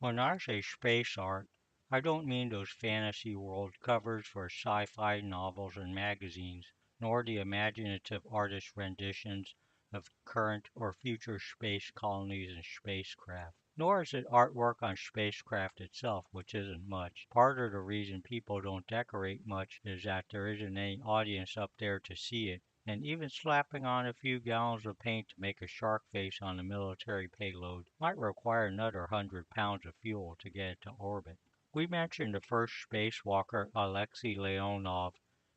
When I say space art, I don't mean those fantasy world covers for sci-fi novels and magazines, nor the imaginative artist renditions of current or future space colonies and spacecraft. Nor is it artwork on spacecraft itself, which isn't much. Part of the reason people don't decorate much is that there isn't any audience up there to see it, and even slapping on a few gallons of paint to make a shark face on a military payload might require another 100 pounds of fuel to get it to orbit. We mentioned the first spacewalker Alexei Leonov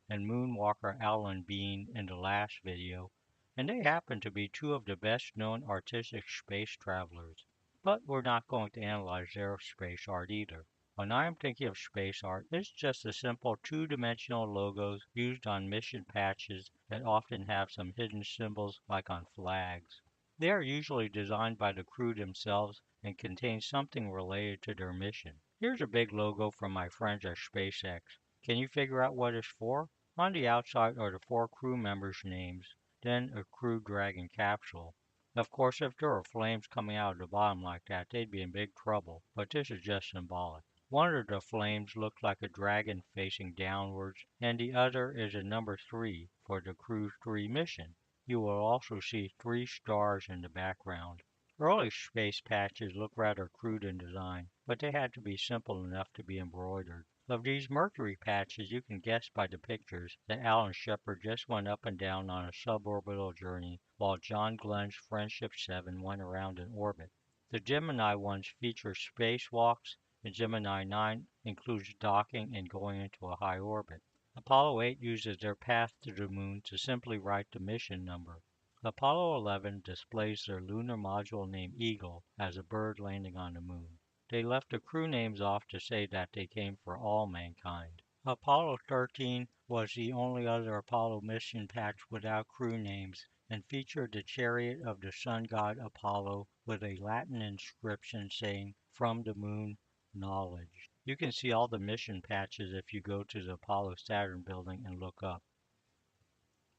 and moonwalker Alan Bean in the last video, and they happen to be two of the best known artistic space travelers. But we're not going to analyze their space art either. When I am thinking of space art, it's just the simple two-dimensional logos used on mission patches that often have some hidden symbols like on flags. They are usually designed by the crew themselves and contain something related to their mission. Here's a big logo from my friends at SpaceX. Can you figure out what it's for? On the outside are the four crew members' names, then a Crew Dragon capsule. Of course, if there were flames coming out of the bottom like that, they'd be in big trouble, but this is just symbolic. One of the flames looks like a dragon facing downwards, and the other is a number 3 for the Crew 3 mission. You will also see 3 stars in the background. Early space patches look rather crude in design, but they had to be simple enough to be embroidered. Of these Mercury patches, you can guess by the pictures that Alan Shepard just went up and down on a suborbital journey, while John Glenn's Friendship 7 went around in orbit. The Gemini ones feature spacewalks, and Gemini 9 includes docking and going into a high orbit. Apollo 8 uses their path to the moon to simply write the mission number. Apollo 11 displays their lunar module named Eagle as a bird landing on the moon. They left the crew names off to say that they came for all mankind. Apollo 13 was the only other Apollo mission patch without crew names and featured the chariot of the sun god Apollo with a Latin inscription saying, "From the moon, knowledge." You can see all the mission patches if you go to the Apollo Saturn building and look up.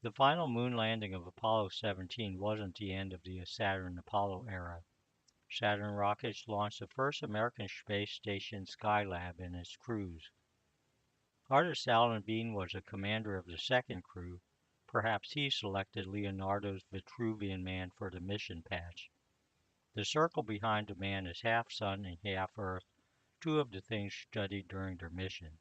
The final moon landing of Apollo 17 wasn't the end of the Saturn Apollo era. Saturn rockets launched the first American space station Skylab in its cruise. Artist Alan Bean was the commander of the second crew. Perhaps he selected Leonardo's Vitruvian Man for the mission patch. The circle behind the man is half sun and half earth, two of the things studied during their mission.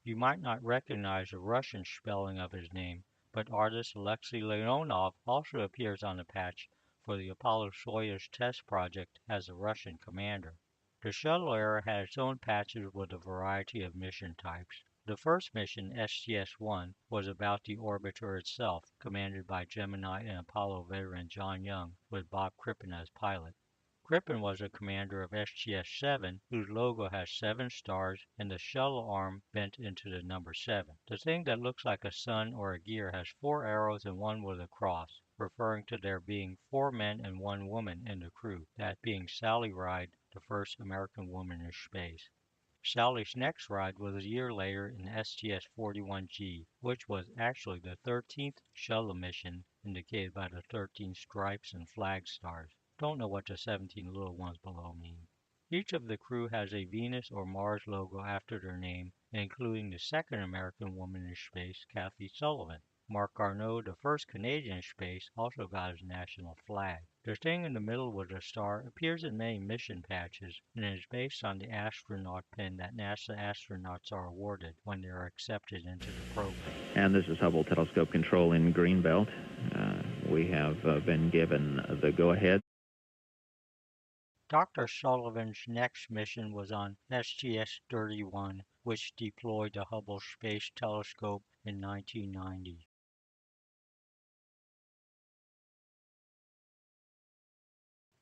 You might not recognize the Russian spelling of his name, but artist Alexei Leonov also appears on the patch for the Apollo-Soyuz test project as a Russian commander. The shuttle era had its own patches with a variety of mission types. The first mission, STS-1, was about the orbiter itself, commanded by Gemini and Apollo veteran John Young, with Bob Crippen as pilot. Crippen was a commander of STS-7, whose logo has 7 stars and the shuttle arm bent into the number 7. The thing that looks like a sun or a gear has 4 arrows and one with a cross, referring to there being 4 men and 1 woman in the crew, that being Sally Ride, the first American woman in space. Sally's next ride was a year later in STS-41G, which was actually the 13th shuttle mission indicated by the 13 stripes and flag stars. Don't know what the 17 little ones below mean. Each of the crew has a Venus or Mars logo after their name, including the second American woman in space, Kathy Sullivan. Marc Garneau, the first Canadian in space, also got his national flag. The thing in the middle with a star appears in many mission patches and is based on the astronaut pin that NASA astronauts are awarded when they are accepted into the program. And this is Hubble Telescope Control in Greenbelt. We have been given the go-ahead. Dr. Sullivan's next mission was on STS-31, which deployed the Hubble Space Telescope in 1990.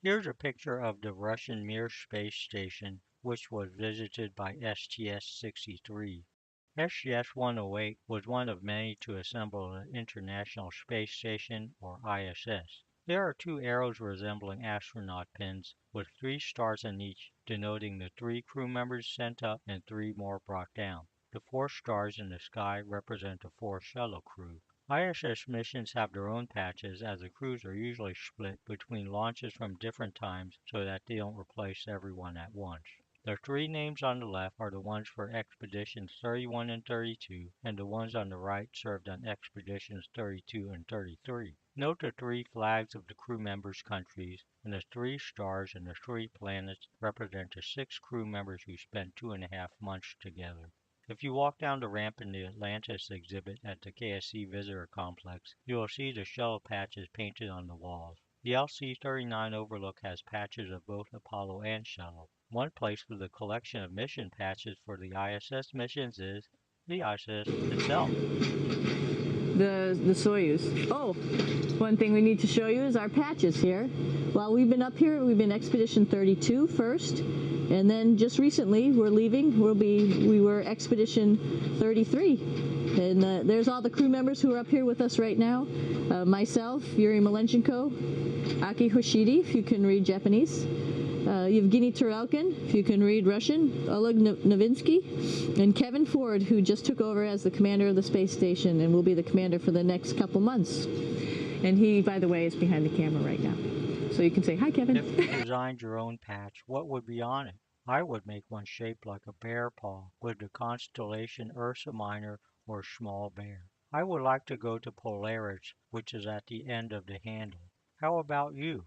Here's a picture of the Russian Mir space station, which was visited by STS-63. STS-108 was one of many to assemble the International Space Station, or ISS. There are 2 arrows resembling astronaut pins, with 3 stars in each, denoting the 3 crew members sent up and 3 more brought down. The 4 stars in the sky represent the 4 shuttle crew. ISS missions have their own patches as the crews are usually split between launches from different times so that they don't replace everyone at once. The three names on the left are the ones for expeditions 31 and 32, and the ones on the right served on expeditions 32 and 33. Note the three flags of the crew members' countries, and the three stars and the three planets represent the six crew members who spent 2.5 months together. If you walk down the ramp in the Atlantis exhibit at the KSC Visitor Complex, you will see the shuttle patches painted on the walls. The LC-39 Overlook has patches of both Apollo and Shuttle. One place with a collection of mission patches for the ISS missions is the ISS itself. The Soyuz. Oh, one thing we need to show you is our patches here. While we've been up here, we've been Expedition 32 first, and then just recently we're leaving. We were Expedition 33, and there's all the crew members who are up here with us right now. Myself, Yuri Malenchenko, Aki Hoshidi, if you can read Japanese. Yevgeny Turelkin, if you can read Russian, Oleg Novinsky, and Kevin Ford, who just took over as the commander of the space station and will be the commander for the next couple months. And he, by the way, is behind the camera right now. So you can say, hi, Kevin. If you designed your own patch, what would be on it? I would make one shaped like a bear paw with the constellation Ursa Minor or Small Bear. I would like to go to Polaris, which is at the end of the handle. How about you?